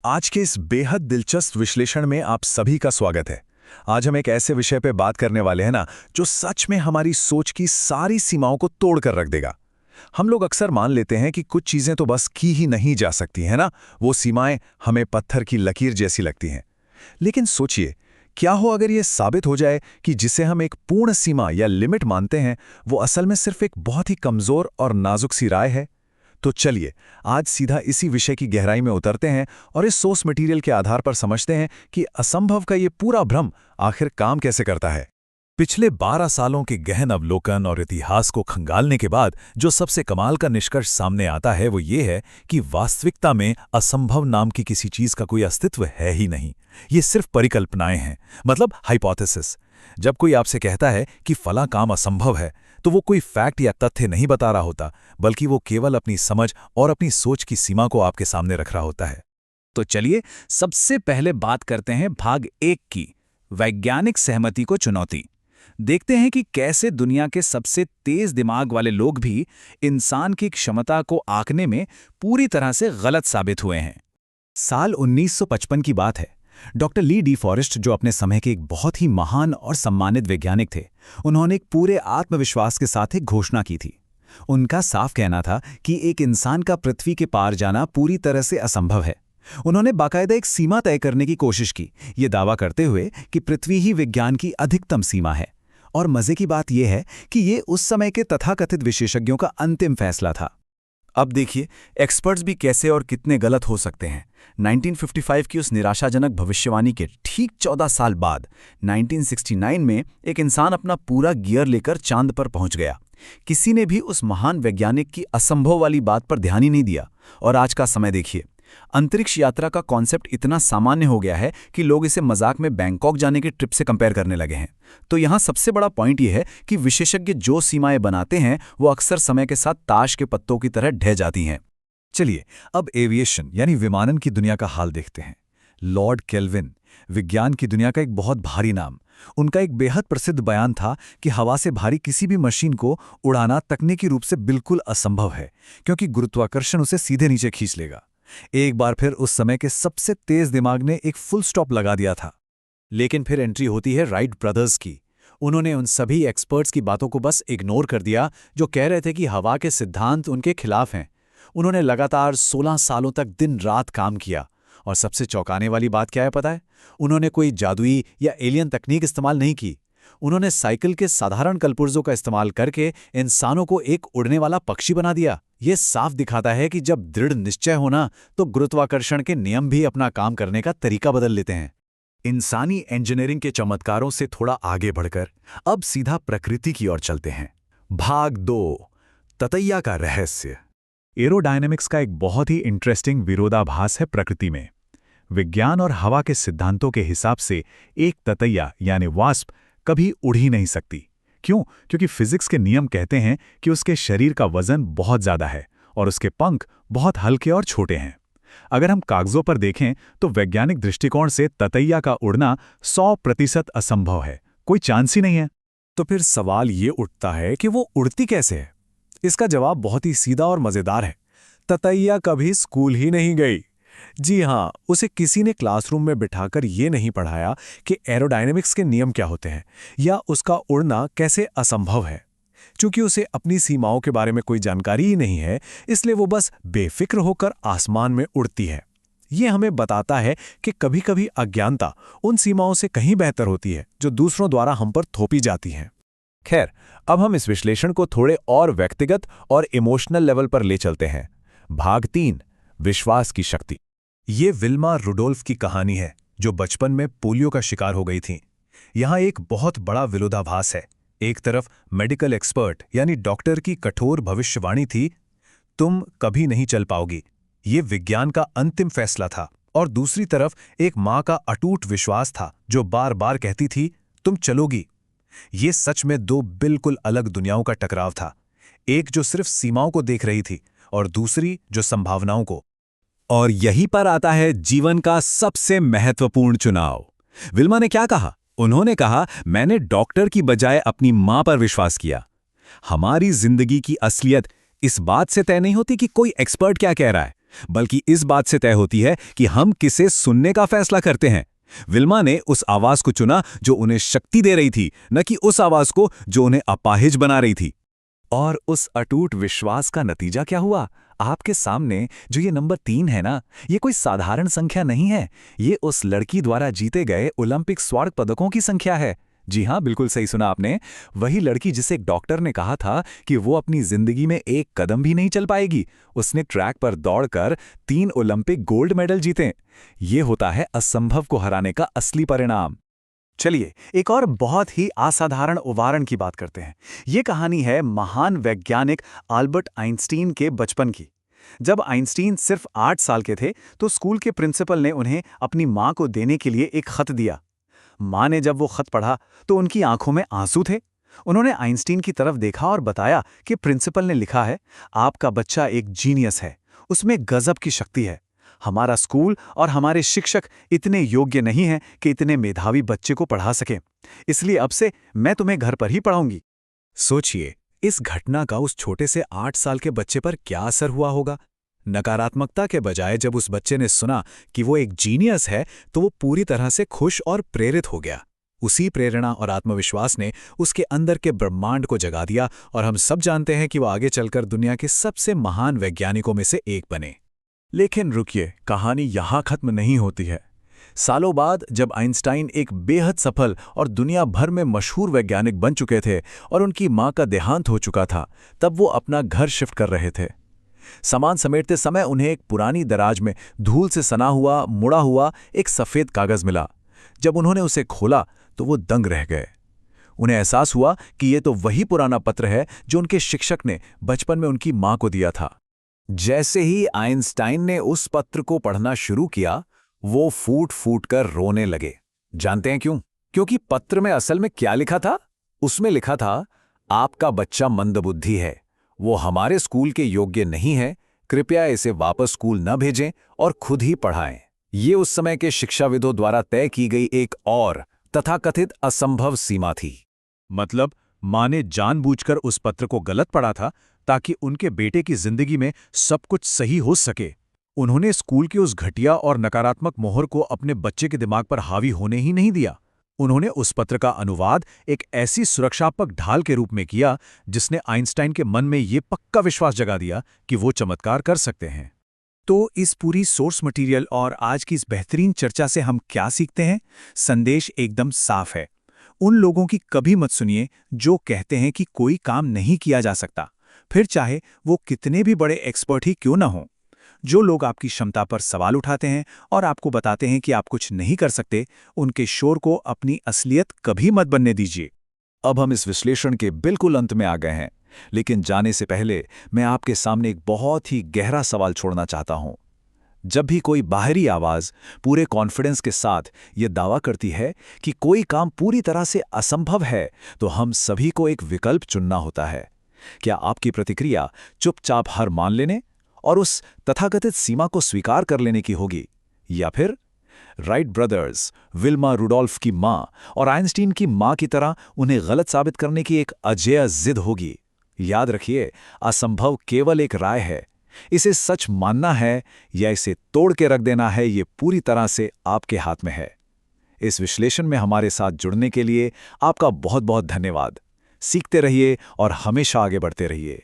आज के इस बेहद दिलचस्प विश्लेषण में आप सभी का स्वागत है। आज हम एक ऐसे विषय पे बात करने वाले हैं ना, जो सच में हमारी सोच की सारी सीमाओं को तोड़ कर रख देगा। हम लोग अक्सर मान लेते हैं कि कुछ चीजें तो बस की ही नहीं जा सकती है ना, वो सीमाएं हमें पत्थर की लकीर जैसी लगती हैं। लेकिन सोचिए, क्या हो अगर ये साबित हो जाए कि जिसे हम एक पूर्ण सीमा या लिमिट मानते हैं, वो असल में सिर्फ एक बहुत ही कमजोर और नाजुक सी राय है। तो चलिए आज सीधा इसी विषय की गहराई में उतरते हैं और इस सोर्स मटेरियल के आधार पर समझते हैं कि असंभव का ये पूरा भ्रम आखिर काम कैसे करता है। पिछले 12 सालों के गहन अवलोकन और इतिहास को खंगालने के बाद जो सबसे कमाल का निष्कर्ष सामने आता है वो ये है कि वास्तविकता में असंभव नाम की किसी चीज का कोई अस्तित्व है ही नहीं। ये सिर्फ परिकल्पनाएं हैं, मतलब हाइपोथेसिस। जब कोई आपसे कहता है कि फला काम असंभव है, तो वो कोई फैक्ट या तथ्य नहीं बता रहा होता, बल्कि वो केवल अपनी समझ और अपनी सोच की सीमा को आपके सामने रख रहा होता है। तो चलिए सबसे पहले बात करते हैं भाग 1 की, वैज्ञानिक सहमति को चुनौती। देखते हैं कि कैसे दुनिया के सबसे तेज दिमाग वाले लोग भी इंसान की क्षमता को आंकने में पूरी तरह से गलत साबित हुए हैं। साल 1955 की बात है। डॉक्टर ली डी फॉरेस्ट, जो अपने समय के एक बहुत ही महान और सम्मानित वैज्ञानिक थे, उन्होंने एक पूरे आत्मविश्वास के साथ एक घोषणा की थी। उनका साफ कहना था कि एक इंसान का पृथ्वी के पार जाना पूरी तरह से असंभव है। उन्होंने बाकायदा एक सीमा तय करने की कोशिश की, ये दावा करते हुए कि पृथ्वी ही विज्ञान की अधिकतम सीमा है। और मजे की बात यह है कि ये उस समय के तथाकथित विशेषज्ञों का अंतिम फैसला था। अब देखिए एक्सपर्ट्स भी कैसे और कितने गलत हो सकते हैं। 1955 की उस निराशाजनक भविष्यवाणी के ठीक 14 साल बाद 1969 में एक इंसान अपना पूरा गियर लेकर चांद पर पहुंच गया। किसी ने भी उस महान वैज्ञानिक की असंभव वाली बात पर ध्यान ही नहीं दिया। और आज का समय देखिए, अंतरिक्ष यात्रा का कॉन्सेप्ट इतना सामान्य हो गया है कि लोग इसे मजाक में बैंकॉक जाने की ट्रिप से कंपेयर करने लगे हैं। तो यहाँ सबसे बड़ा पॉइंट यह है कि विशेषज्ञ जो सीमाएं बनाते हैं वो अक्सर समय के साथ ताश के पत्तों की तरह ढह जाती हैं। चलिए अब एविएशन यानी विमानन की दुनिया का हाल देखते हैं। लॉर्ड केल्विन, विज्ञान की दुनिया का एक बहुत भारी नाम। उनका एक बेहद प्रसिद्ध बयान था कि हवा से भारी किसी भी मशीन को उड़ाना तकनीकी रूप से बिल्कुल असंभव है, क्योंकि गुरुत्वाकर्षण उसे सीधे नीचे खींच लेगा। एक बार फिर उस समय के सबसे तेज दिमाग ने एक फुल स्टॉप लगा दिया था। लेकिन फिर एंट्री होती है राइट ब्रदर्स की। उन्होंने उन सभी एक्सपर्ट्स की बातों को बस इग्नोर कर दिया जो कह रहे थे कि हवा के सिद्धांत उनके खिलाफ हैं। उन्होंने लगातार 16 सालों तक दिन रात काम किया। और सबसे चौंकाने वाली बात क्या है पता है? उन्होंने कोई जादुई या एलियन तकनीक इस्तेमाल नहीं की। उन्होंने साइकिल के साधारण कलपुर्जों का इस्तेमाल करके इंसानों को एक उड़ने वाला पक्षी बना दिया। ये साफ दिखाता है कि जब दृढ़ निश्चय होना, तो गुरुत्वाकर्षण के नियम भी अपना काम करने का तरीका बदल लेते हैं। इंसानी इंजीनियरिंग के चमत्कारों से थोड़ा आगे बढ़कर अब सीधा प्रकृति की ओर चलते हैं। भाग 2, ततैया का रहस्य। एरोडायनेमिक्स का एक बहुत ही इंटरेस्टिंग विरोधाभास है प्रकृति में। विज्ञान और हवा के सिद्धांतों के हिसाब से एक ततैया यानी वास्प कभी उड़ ही नहीं सकती। क्यों? क्योंकि फिजिक्स के नियम कहते हैं कि उसके शरीर का वजन बहुत ज्यादा है और उसके पंख बहुत हल्के और छोटे हैं। अगर हम कागजों पर देखें तो वैज्ञानिक दृष्टिकोण से ततैया का उड़ना 100% असंभव है, कोई चांस ही नहीं है। तो फिर सवाल ये उठता है कि वो उड़ती कैसे है? इसका जवाब बहुत ही सीधा और मजेदार है। ततैया कभी स्कूल ही नहीं गई। जी हाँ, उसे किसी ने क्लासरूम में बिठाकर ये नहीं पढ़ाया कि एरोडायनेमिक्स के नियम क्या होते हैं या उसका उड़ना कैसे असंभव है। चूंकि उसे अपनी सीमाओं के बारे में कोई जानकारी ही नहीं है, इसलिए वो बस बेफिक्र होकर आसमान में उड़ती है। ये हमें बताता है कि कभी-कभी अज्ञानता उन सीमाओं से कहीं बेहतर होती है जो दूसरों द्वारा हम पर थोपी जाती हैं। खैर, अब हम इस विश्लेषण को थोड़े और व्यक्तिगत और इमोशनल लेवल पर ले चलते हैं। भाग 3, विश्वास की शक्ति। ये विल्मा रुडोल्फ की कहानी है, जो बचपन में पोलियो का शिकार हो गई थी। यहाँ एक बहुत बड़ा विरोधाभास है। एक तरफ मेडिकल एक्सपर्ट यानी डॉक्टर की कठोर भविष्यवाणी थी, तुम कभी नहीं चल पाओगी, ये विज्ञान का अंतिम फैसला था। और दूसरी तरफ एक माँ का अटूट विश्वास था, जो बार बार कहती थी तुम चलोगी। ये सच में दो बिल्कुल अलग दुनियाओं का टकराव था। एक जो सिर्फ सीमाओं को देख रही थी और दूसरी जो संभावनाओं को। और यहीं पर आता है जीवन का सबसे महत्वपूर्ण चुनाव। विल्मा ने क्या कहा? उन्होंने कहा, मैंने डॉक्टर की बजाय अपनी मां पर विश्वास किया। हमारी जिंदगी की असलियत इस बात से तय नहीं होती कि कोई एक्सपर्ट क्या कह रहा है, बल्कि इस बात से तय होती है कि हम किसे सुनने का फैसला करते हैं। विल्मा ने उस आवाज को चुना जो उन्हें शक्ति दे रही थी, न कि उस आवाज को जो उन्हें अपाहिज बना रही थी। और उस अटूट विश्वास का नतीजा क्या हुआ? आपके सामने जो ये नंबर 3 है ना, ये कोई साधारण संख्या नहीं है। ये उस लड़की द्वारा जीते गए ओलंपिक स्वर्ण पदकों की संख्या है। जी हाँ, बिल्कुल सही सुना आपने। वही लड़की जिसे एक डॉक्टर ने कहा था कि वो अपनी जिंदगी में एक कदम भी नहीं चल पाएगी, उसने ट्रैक पर दौड़कर 3 ओलंपिक गोल्ड मेडल जीते। ये होता है असंभव को हराने का असली परिणाम। चलिए एक और बहुत ही असाधारण उदाहरण की बात करते हैं। ये कहानी है महान वैज्ञानिक अल्बर्ट आइंस्टीन के बचपन की। जब आइंस्टीन सिर्फ 8 साल के थे तो स्कूल के प्रिंसिपल ने उन्हें अपनी मां को देने के लिए एक खत दिया। मां ने जब वो खत पढ़ा तो उनकी आंखों में आंसू थे। उन्होंने आइंस्टीन की तरफ देखा और बताया कि प्रिंसिपल ने लिखा है, आपका बच्चा एक जीनियस है, उसमें गजब की शक्ति है। हमारा स्कूल और हमारे शिक्षक इतने योग्य नहीं हैं कि इतने मेधावी बच्चे को पढ़ा सकें, इसलिए अब से मैं तुम्हें घर पर ही पढ़ाऊंगी। सोचिए, इस घटना का उस छोटे से 8 साल के बच्चे पर क्या असर हुआ होगा। नकारात्मकता के बजाय जब उस बच्चे ने सुना कि वो एक जीनियस है तो वो पूरी तरह से खुश और प्रेरित हो गया। उसी प्रेरणा और आत्मविश्वास ने उसके अंदर के ब्रह्मांड को जगा दिया और हम सब जानते हैं कि वो आगे चलकर दुनिया के सबसे महान वैज्ञानिकों में से एक बने। लेकिन रुकिए, कहानी यहाँ खत्म नहीं होती है। सालों बाद जब आइंस्टाइन एक बेहद सफल और दुनिया भर में मशहूर वैज्ञानिक बन चुके थे और उनकी मां का देहांत हो चुका था, तब वो अपना घर शिफ्ट कर रहे थे। सामान समेटते समय उन्हें एक पुरानी दराज में धूल से सना हुआ, मुड़ा हुआ एक सफ़ेद कागज़ मिला। जब उन्होंने उसे खोला तो वो दंग रह गए। उन्हें एहसास हुआ कि ये तो वही पुराना पत्र है जो उनके शिक्षक ने बचपन में उनकी मां को दिया था। जैसे ही आइंस्टाइन ने उस पत्र को पढ़ना शुरू किया, वो फूट फूट कर रोने लगे। जानते हैं क्यों? क्योंकि पत्र में असल में क्या लिखा था? उसमें लिखा था, आपका बच्चा मंदबुद्धि है, वो हमारे स्कूल के योग्य नहीं है, कृपया इसे वापस स्कूल न भेजें और खुद ही पढ़ाएं। ये उस समय के शिक्षाविदों द्वारा तय की गई एक और तथाकथित असंभव सीमा थी। मतलब मां ने जानबूझकर उस पत्र को गलत पढ़ा था ताकि उनके बेटे की जिंदगी में सब कुछ सही हो सके। उन्होंने स्कूल की उस घटिया और नकारात्मक मोहर को अपने बच्चे के दिमाग पर हावी होने ही नहीं दिया। उन्होंने उस पत्र का अनुवाद एक ऐसी सुरक्षात्मक ढाल के रूप में किया जिसने आइंस्टाइन के मन में ये पक्का विश्वास जगा दिया कि वो चमत्कार कर सकते हैं। तो इस पूरी सोर्स मटेरियल और आज की इस बेहतरीन चर्चा से हम क्या सीखते हैं? संदेश एकदम साफ है। उन लोगों की कभी मत सुनिए जो कहते हैं कि कोई काम नहीं किया जा सकता, फिर चाहे वो कितने भी बड़े एक्सपर्ट ही क्यों ना हों। जो लोग आपकी क्षमता पर सवाल उठाते हैं और आपको बताते हैं कि आप कुछ नहीं कर सकते, उनके शोर को अपनी असलियत कभी मत बनने दीजिए। अब हम इस विश्लेषण के बिल्कुल अंत में आ गए हैं, लेकिन जाने से पहले मैं आपके सामने एक बहुत ही गहरा सवाल छोड़ना चाहता हूं। जब भी कोई बाहरी आवाज पूरे कॉन्फिडेंस के साथ ये दावा करती है कि कोई काम पूरी तरह से असंभव है, तो हम सभी को एक विकल्प चुनना होता है। क्या आपकी प्रतिक्रिया चुपचाप हार मान लेने और उस तथाकथित सीमा को स्वीकार कर लेने की होगी, या फिर राइट ब्रदर्स, विल्मा रुडोल्फ की मां और आइंस्टीन की मां की तरह उन्हें गलत साबित करने की एक अजेय जिद होगी? याद रखिए, असंभव केवल एक राय है। इसे सच मानना है या इसे तोड़ के रख देना है, ये पूरी तरह से आपके हाथ में है। इस विश्लेषण में हमारे साथ जुड़ने के लिए आपका बहुत बहुत धन्यवाद। सीखते रहिए और हमेशा आगे बढ़ते रहिए।